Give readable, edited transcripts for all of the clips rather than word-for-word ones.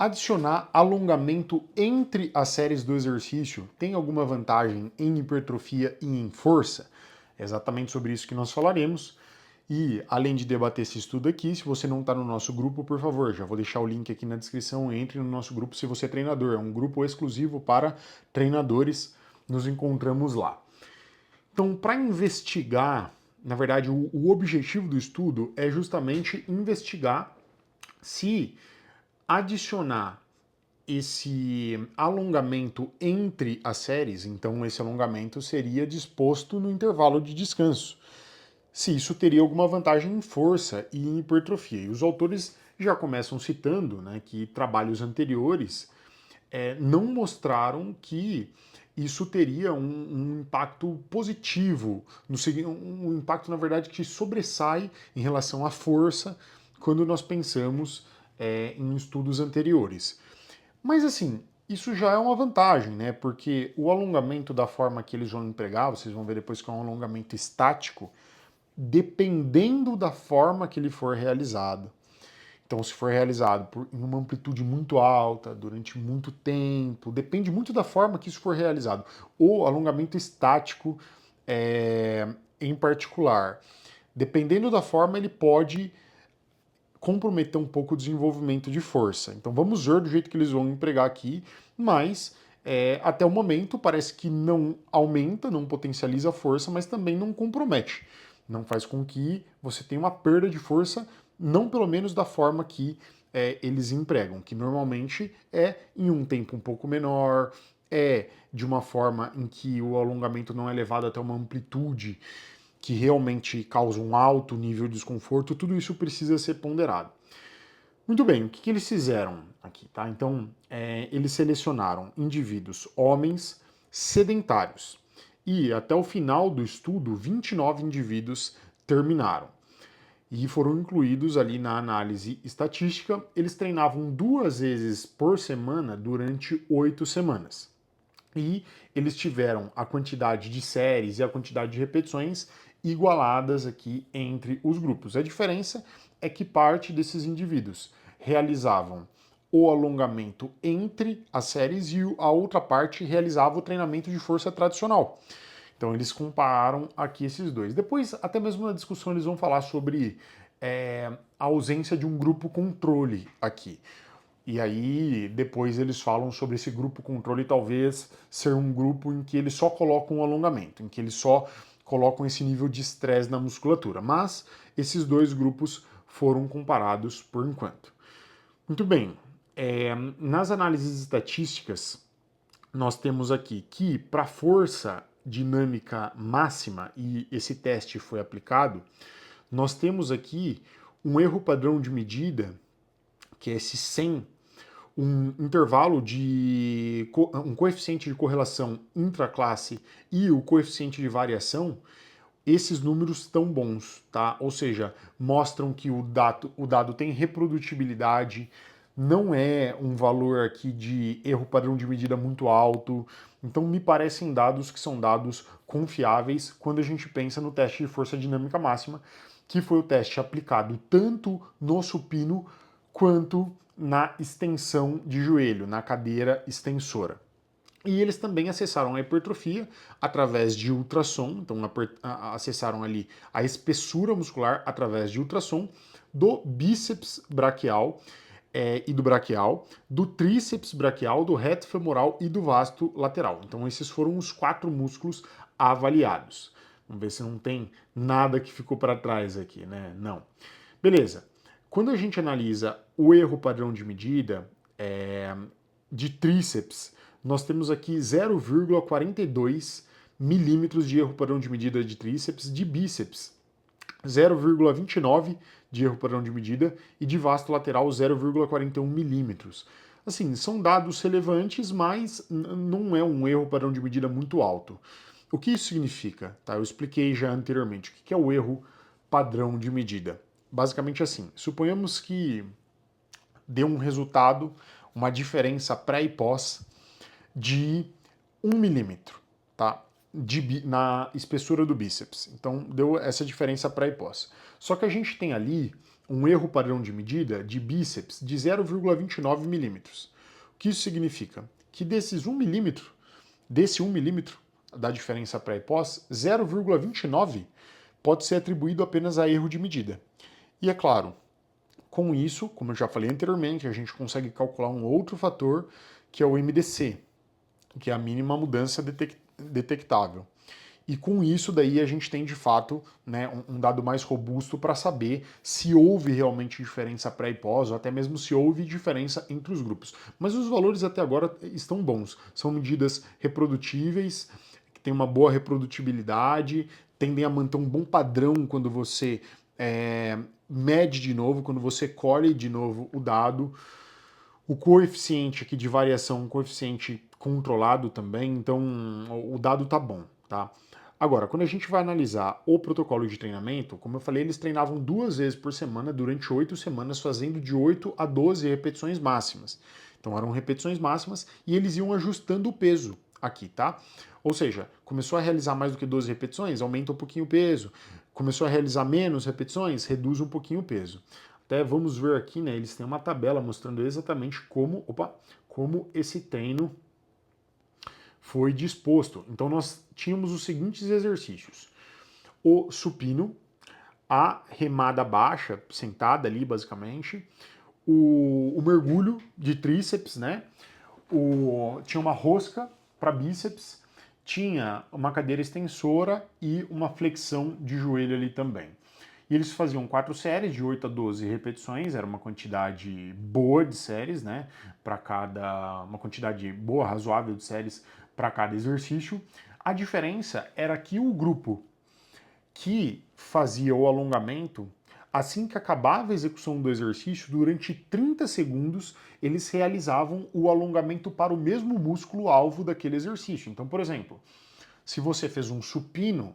Adicionar alongamento entre as séries do exercício tem alguma vantagem em hipertrofia e em força? É exatamente sobre isso que nós falaremos. E, além de debater esse estudo aqui, se você não está no nosso grupo, por favor, já vou deixar o link aqui na descrição, entre no nosso grupo se você é treinador. É um grupo exclusivo para treinadores, nos encontramos lá. Então, para investigar, na verdade, o objetivo do estudo é justamente investigar se adicionar esse alongamento entre as séries, então esse alongamento seria disposto no intervalo de descanso, se isso teria alguma vantagem em força e em hipertrofia. E os autores já começam citando, né, que trabalhos anteriores não mostraram que isso teria um impacto positivo, um impacto, na verdade, que sobressai em relação à força quando nós pensamos em estudos anteriores. Mas assim, isso já é uma vantagem, né? Porque o alongamento da forma que eles vão empregar, vocês vão ver depois que é um alongamento estático, dependendo da forma que ele for realizado. Então, se for realizado em uma amplitude muito alta, durante muito tempo, depende muito da forma que isso for realizado. O alongamento estático, em particular, dependendo da forma, ele pode comprometer um pouco o desenvolvimento de força. Então vamos ver do jeito que eles vão empregar aqui, mas até o momento parece que não aumenta, não potencializa a força, mas também não compromete. Não faz com que você tenha uma perda de força, não pelo menos da forma que eles empregam, que normalmente é em um tempo um pouco menor, é de uma forma em que o alongamento não é levado até uma amplitude que realmente causa um alto nível de desconforto, tudo isso precisa ser ponderado. Muito bem, o que eles fizeram aqui, tá? Então, eles selecionaram indivíduos, homens sedentários. E até o final do estudo, 29 indivíduos terminaram. E foram incluídos ali na análise estatística. Eles treinavam 2 vezes por semana durante 8 semanas. E eles tiveram a quantidade de séries e a quantidade de repetições igualadas aqui entre os grupos. A diferença é que parte desses indivíduos realizavam o alongamento entre as séries e a outra parte realizava o treinamento de força tradicional. Então eles compararam aqui esses dois. Depois, até mesmo na discussão, eles vão falar sobre a ausência de um grupo controle aqui. E aí, depois eles falam sobre esse grupo controle talvez ser um grupo em que eles só colocam o alongamento, em que eles só colocam esse nível de estresse na musculatura. Mas esses dois grupos foram comparados por enquanto. Muito bem, nas análises estatísticas, nós temos aqui que para força dinâmica máxima, e esse teste foi aplicado, nós temos aqui um erro padrão de medida, que é esse 100, um intervalo de um coeficiente de correlação intraclasse e o coeficiente de variação, esses números estão bons, tá? Ou seja, mostram que o dado tem reprodutibilidade, não é um valor aqui de erro padrão de medida muito alto. Então me parecem dados que são dados confiáveis quando a gente pensa no teste de força dinâmica máxima, que foi o teste aplicado tanto no supino quanto na extensão de joelho, na cadeira extensora. E eles também acessaram a hipertrofia através de ultrassom, então acessaram ali a espessura muscular através de ultrassom do bíceps braquial e do braquial, do tríceps braquial, do reto femoral e do vasto lateral. Então esses foram os 4 músculos avaliados. Vamos ver se não tem nada que ficou para trás aqui, né? Não. Beleza. Quando a gente analisa o erro padrão de medida de tríceps, nós temos aqui 0,42 milímetros de erro padrão de medida de tríceps, de bíceps 0,29 de erro padrão de medida e de vasto lateral 0,41 milímetros. Assim, são dados relevantes, mas não é um erro padrão de medida muito alto. O que isso significa? Tá? Eu expliquei já anteriormente. O que é o erro padrão de medida? Basicamente assim, suponhamos que deu um resultado, uma diferença pré e pós de 1 milímetro, tá? Na espessura do bíceps. Então deu essa diferença pré e pós. Só que a gente tem ali um erro padrão de medida de bíceps de 0,29 milímetros. O que isso significa? Que desses 1 milímetro, desse 1 milímetro da diferença pré e pós, 0,29 pode ser atribuído apenas a erro de medida. E é claro, com isso, como eu já falei anteriormente, a gente consegue calcular um outro fator, que é o MDC, que é a mínima mudança detectável. E com isso daí a gente tem de fato, né, um dado mais robusto para saber se houve realmente diferença pré e pós, ou até mesmo se houve diferença entre os grupos. Mas os valores até agora estão bons. São medidas reprodutíveis, que têm uma boa reprodutibilidade, tendem a manter um bom padrão quando você mede de novo, quando você colhe de novo o dado. O coeficiente aqui de variação, um coeficiente controlado também, então o dado tá bom, tá? Agora, quando a gente vai analisar o protocolo de treinamento, como eu falei, eles treinavam 2 vezes por semana durante 8 semanas, fazendo de 8 a 12 repetições máximas. Então eram repetições máximas e eles iam ajustando o peso aqui, tá? Ou seja, começou a realizar mais do que 12 repetições, aumenta um pouquinho o peso. Começou a realizar menos repetições, reduz um pouquinho o peso. Até vamos ver aqui, né? Eles têm uma tabela mostrando exatamente como esse treino foi disposto. Então nós tínhamos os seguintes exercícios: o supino, a remada baixa, sentada ali basicamente, o mergulho de tríceps, né? Tinha uma rosca para bíceps, tinha uma cadeira extensora e uma flexão de joelho ali também. E eles faziam 4 séries de 8 a 12 repetições, era uma quantidade boa de séries, né? Uma quantidade boa, razoável de séries para cada exercício. A diferença era que o grupo que fazia o alongamento, assim que acabava a execução do exercício, durante 30 segundos, eles realizavam o alongamento para o mesmo músculo-alvo daquele exercício. Então, por exemplo, se você fez um supino,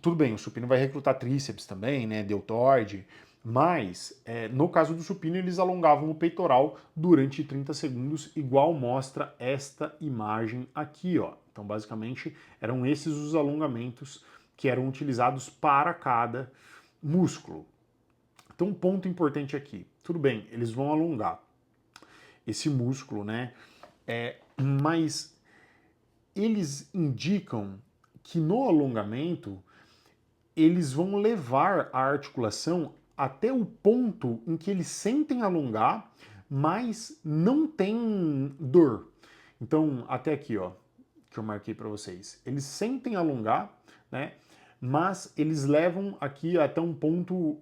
tudo bem, o supino vai recrutar tríceps também, né, deltoide, mas no caso do supino eles alongavam o peitoral durante 30 segundos, igual mostra esta imagem aqui, ó. Então basicamente eram esses os alongamentos que eram utilizados para cada músculo. Então um ponto importante aqui, tudo bem, eles vão alongar esse músculo, né, mas eles indicam que no alongamento eles vão levar a articulação até o ponto em que eles sentem alongar, mas não tem dor. Então, até aqui, ó, que eu marquei para vocês. Eles sentem alongar, né? Mas eles levam aqui até um ponto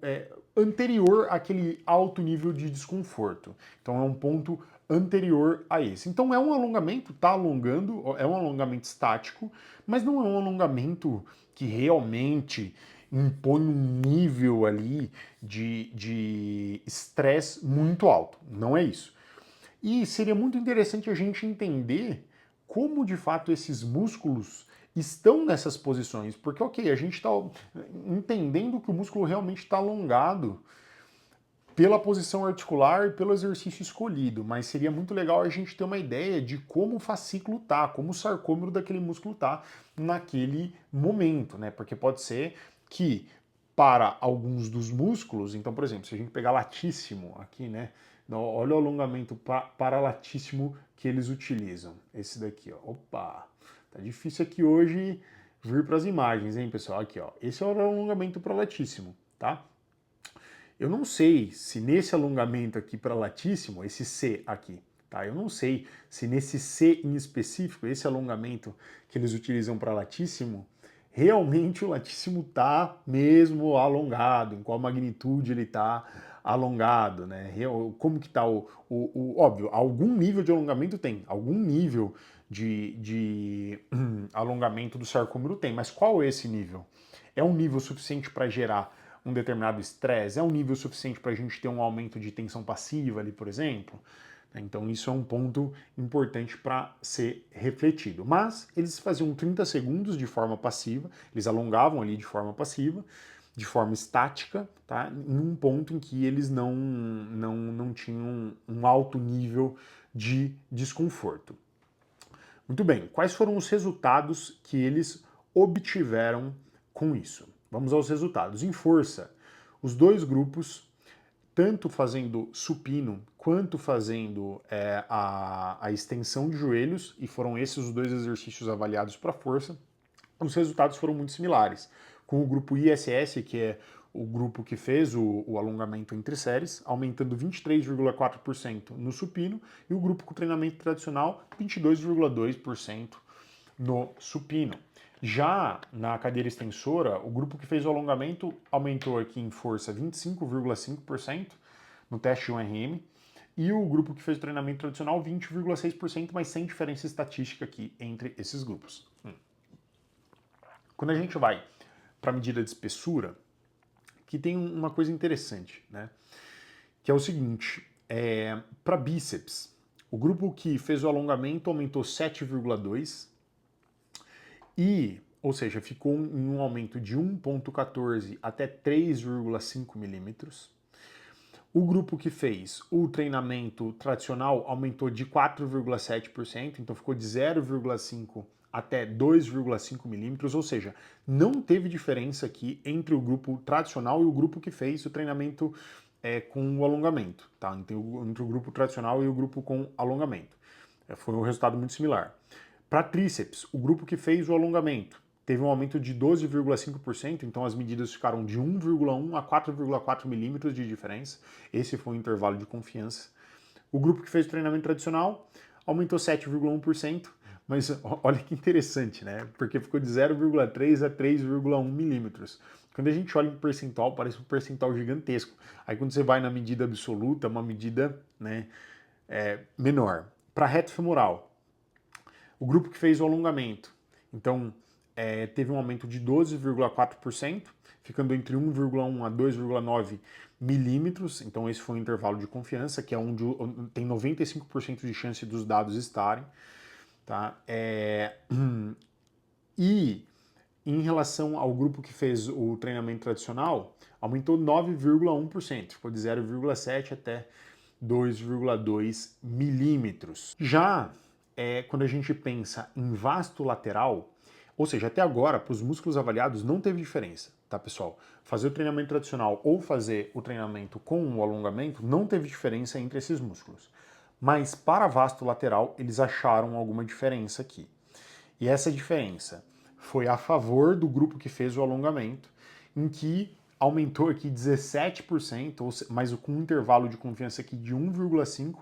anterior àquele alto nível de desconforto. Então é um ponto anterior a esse. Então é um alongamento, tá alongando, é um alongamento estático, mas não é um alongamento que realmente impõe um nível ali de estresse muito alto. Não é isso. E seria muito interessante a gente entender como de fato esses músculos estão nessas posições, porque ok, a gente está entendendo que o músculo realmente está alongado pela posição articular e pelo exercício escolhido, mas seria muito legal a gente ter uma ideia de como o fascículo tá, como o sarcômero daquele músculo tá naquele momento, né? Porque pode ser que para alguns dos músculos, então, por exemplo, se a gente pegar latíssimo aqui, né? Olha o alongamento paralatíssimo que eles utilizam. Esse daqui, ó. Opa! Tá difícil aqui hoje vir para as imagens, hein, pessoal? Aqui, ó. Esse é o alongamento paralatíssimo, tá? Eu não sei se nesse alongamento aqui para latíssimo, esse C aqui, tá? Eu não sei se nesse C em específico, esse alongamento que eles utilizam para latíssimo, realmente o latíssimo tá mesmo alongado, em qual magnitude ele tá alongado, né? Como que tá óbvio, algum nível de alongamento tem, algum nível de alongamento do sarcômero tem, mas qual é esse nível? É um nível suficiente para gerar um determinado estresse? É um nível suficiente para a gente ter um aumento de tensão passiva ali, por exemplo? Então isso é um ponto importante para ser refletido. Mas eles faziam 30 segundos de forma passiva, eles alongavam ali de forma passiva, de forma estática, tá? Em um ponto em que eles não tinham um alto nível de desconforto. Muito bem, quais foram os resultados que eles obtiveram com isso? Vamos aos resultados. Em força, os dois grupos, tanto fazendo supino quanto fazendo a extensão de joelhos, e foram esses os dois exercícios avaliados para força, os resultados foram muito similares. Com o grupo ISS, que é o grupo que fez o alongamento entre séries, aumentando 23,4% no supino, e o grupo com treinamento tradicional, 22,2% no supino. Já na cadeira extensora, o grupo que fez o alongamento aumentou aqui em força 25,5% no teste 1RM, e o grupo que fez o treinamento tradicional 20,6%, mas sem diferença estatística aqui entre esses grupos. Quando a gente vai para a medida de espessura, que tem uma coisa interessante, né? Que é o seguinte, para bíceps, o grupo que fez o alongamento aumentou 7,2 ou seja, ficou em um aumento de 1,14 até 3,5 milímetros. O grupo que fez o treinamento tradicional aumentou de 4,7%, então ficou de 0,5 até 2,5 milímetros, ou seja, não teve diferença aqui entre o grupo tradicional e o grupo que fez o treinamento com o alongamento, tá? Entre o grupo tradicional e o grupo com alongamento. Foi um resultado muito similar. Para tríceps, o grupo que fez o alongamento teve um aumento de 12,5%, então as medidas ficaram de 1,1 a 4,4 milímetros de diferença. Esse foi o intervalo de confiança. O grupo que fez o treinamento tradicional aumentou 7,1%, mas olha que interessante, né? Porque ficou de 0,3 a 3,1 milímetros. Quando a gente olha em percentual, parece um percentual gigantesco. Aí quando você vai na medida absoluta, é uma medida, né, menor. Para reto femoral, o grupo que fez o alongamento, então, teve um aumento de 12,4%, ficando entre 1,1 a 2,9 milímetros, então esse foi o intervalo de confiança, que é onde tem 95% de chance dos dados estarem. Tá? E em relação ao grupo que fez o treinamento tradicional, aumentou 9,1%, ficou de 0,7 até 2,2 milímetros. Já quando a gente pensa em vasto lateral, ou seja, até agora, para os músculos avaliados, não teve diferença, tá, pessoal? Fazer o treinamento tradicional ou fazer o treinamento com o alongamento, não teve diferença entre esses músculos. Mas para vasto lateral, eles acharam alguma diferença aqui. E essa diferença foi a favor do grupo que fez o alongamento, em que aumentou aqui 17%, mas com um intervalo de confiança aqui de 1,5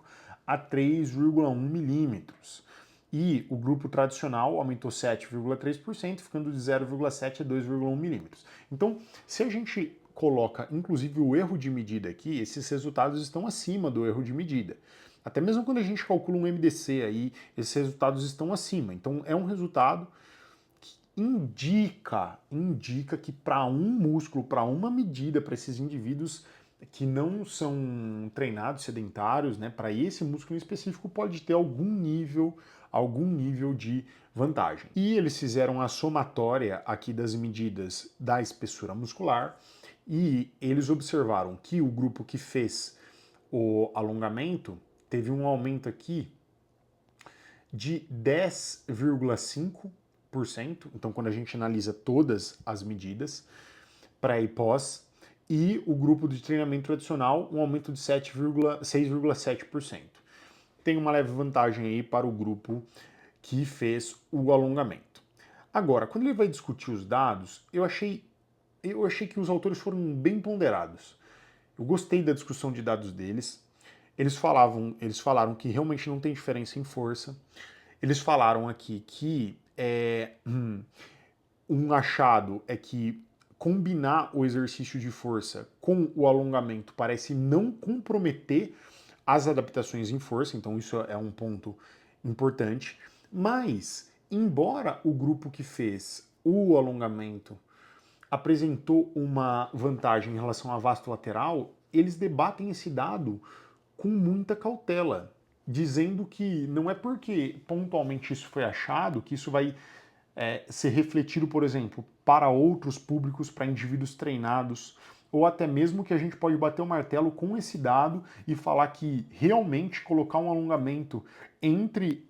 a 3,1 milímetros. E o grupo tradicional aumentou 7,3%, ficando de 0,7 a 2,1 milímetros. Então, se a gente coloca inclusive o erro de medida aqui, esses resultados estão acima do erro de medida. Até mesmo quando a gente calcula um MDC aí, esses resultados estão acima. Então é um resultado que indica que para um músculo, para uma medida, para esses indivíduos que não são treinados, sedentários, né, para esse músculo em específico, pode ter algum nível de vantagem. E eles fizeram a somatória aqui das medidas da espessura muscular e eles observaram que o grupo que fez o alongamento teve um aumento aqui de 10,5%, então quando a gente analisa todas as medidas, pré e pós, e o grupo de treinamento tradicional, um aumento de 6,7%. Tem uma leve vantagem aí para o grupo que fez o alongamento. Agora, quando ele vai discutir os dados, eu achei que os autores foram bem ponderados. Eu gostei da discussão de dados deles. Eles falaram que realmente não tem diferença em força. Eles falaram aqui que um achado é que combinar o exercício de força com o alongamento parece não comprometer as adaptações em força, então isso é um ponto importante. Mas, embora o grupo que fez o alongamento apresentou uma vantagem em relação à vasto lateral, eles debatem esse dado com muita cautela, dizendo que não é porque pontualmente isso foi achado que isso vai ser refletido, por exemplo, para outros públicos, para indivíduos treinados, ou até mesmo que a gente pode bater o martelo com esse dado e falar que realmente colocar um alongamento entre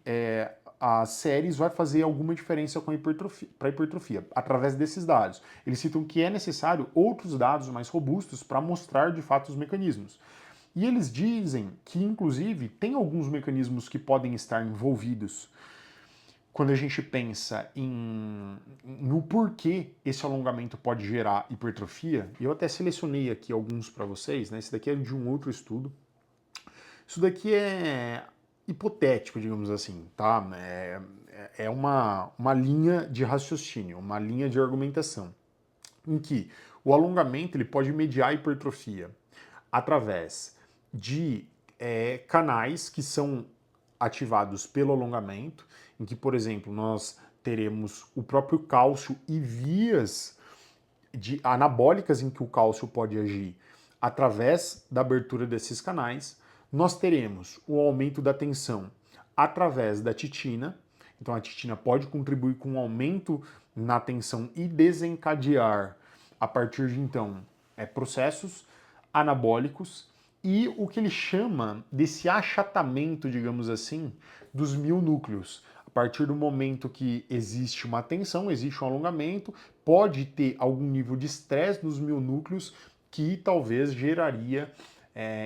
as séries vai fazer alguma diferença com a hipertrofia, através desses dados. Eles citam que é necessário outros dados mais robustos para mostrar de fato os mecanismos. E eles dizem que, inclusive, tem alguns mecanismos que podem estar envolvidos quando a gente pensa no porquê esse alongamento pode gerar hipertrofia. E eu até selecionei aqui alguns para vocês, né? Esse daqui é de um outro estudo. Isso daqui é hipotético, digamos assim, tá? É uma linha de raciocínio, uma linha de argumentação, em que o alongamento ele pode mediar a hipertrofia através de canais que são ativados pelo alongamento, em que, por exemplo, nós teremos o próprio cálcio e vias anabólicas em que o cálcio pode agir através da abertura desses canais. Nós teremos o aumento da tensão através da titina. Então a titina pode contribuir com um aumento na tensão e desencadear, a partir de então, processos anabólicos e o que ele chama desse achatamento, digamos assim, dos mionúcleos. A partir do momento que existe uma tensão, existe um alongamento, pode ter algum nível de estresse nos mionúcleos que talvez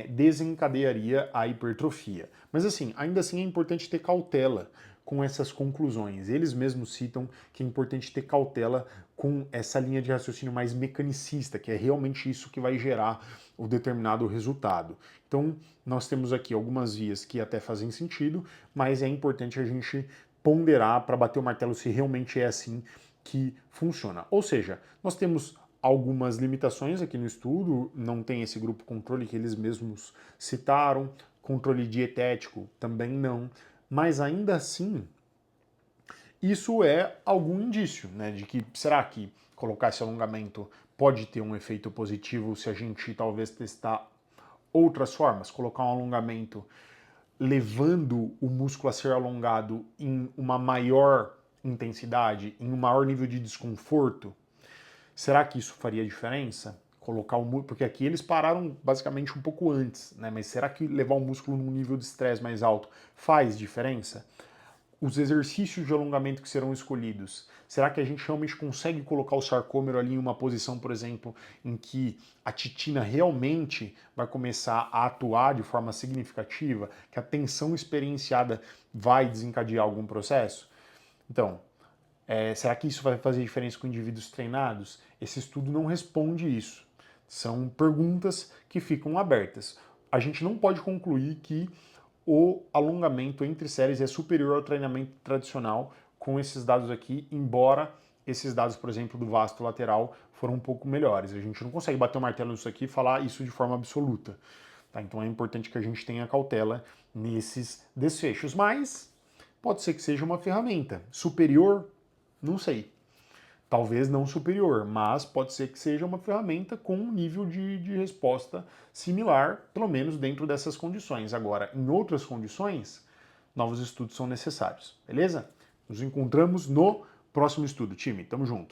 desencadearia a hipertrofia. Mas assim, ainda assim é importante ter cautela com essas conclusões. Eles mesmos citam que é importante ter cautela com essa linha de raciocínio mais mecanicista, que é realmente isso que vai gerar o determinado resultado. Então, nós temos aqui algumas vias que até fazem sentido, mas é importante a gente ponderar para bater o martelo se realmente é assim que funciona. Ou seja, nós temos algumas limitações aqui no estudo, não tem esse grupo controle que eles mesmos citaram, controle dietético também não, mas ainda assim isso é algum indício, né, de que será que colocar esse alongamento pode ter um efeito positivo se a gente talvez testar outras formas, colocar um alongamento levando o músculo a ser alongado em uma maior intensidade, em um maior nível de desconforto. Será que isso faria diferença? Colocar o músculo, porque aqui eles pararam basicamente um pouco antes, né? Mas será que levar o músculo num nível de estresse mais alto faz diferença? Os exercícios de alongamento que serão escolhidos, será que a gente realmente consegue colocar o sarcômero ali em uma posição, por exemplo, em que a titina realmente vai começar a atuar de forma significativa, que a tensão experienciada vai desencadear algum processo? Então, será que isso vai fazer diferença com indivíduos treinados? Esse estudo não responde isso. São perguntas que ficam abertas. A gente não pode concluir que o alongamento entre séries é superior ao treinamento tradicional com esses dados aqui, embora esses dados, por exemplo, do vasto lateral foram um pouco melhores. A gente não consegue bater o martelo nisso aqui e falar isso de forma absoluta. Tá? Então é importante que a gente tenha cautela nesses desfechos. Mas pode ser que seja uma ferramenta superior, não sei. Talvez não superior, mas pode ser que seja uma ferramenta com um nível de resposta similar, pelo menos dentro dessas condições. Agora, em outras condições, novos estudos são necessários, beleza? Nos encontramos no próximo estudo, time. Tamo junto.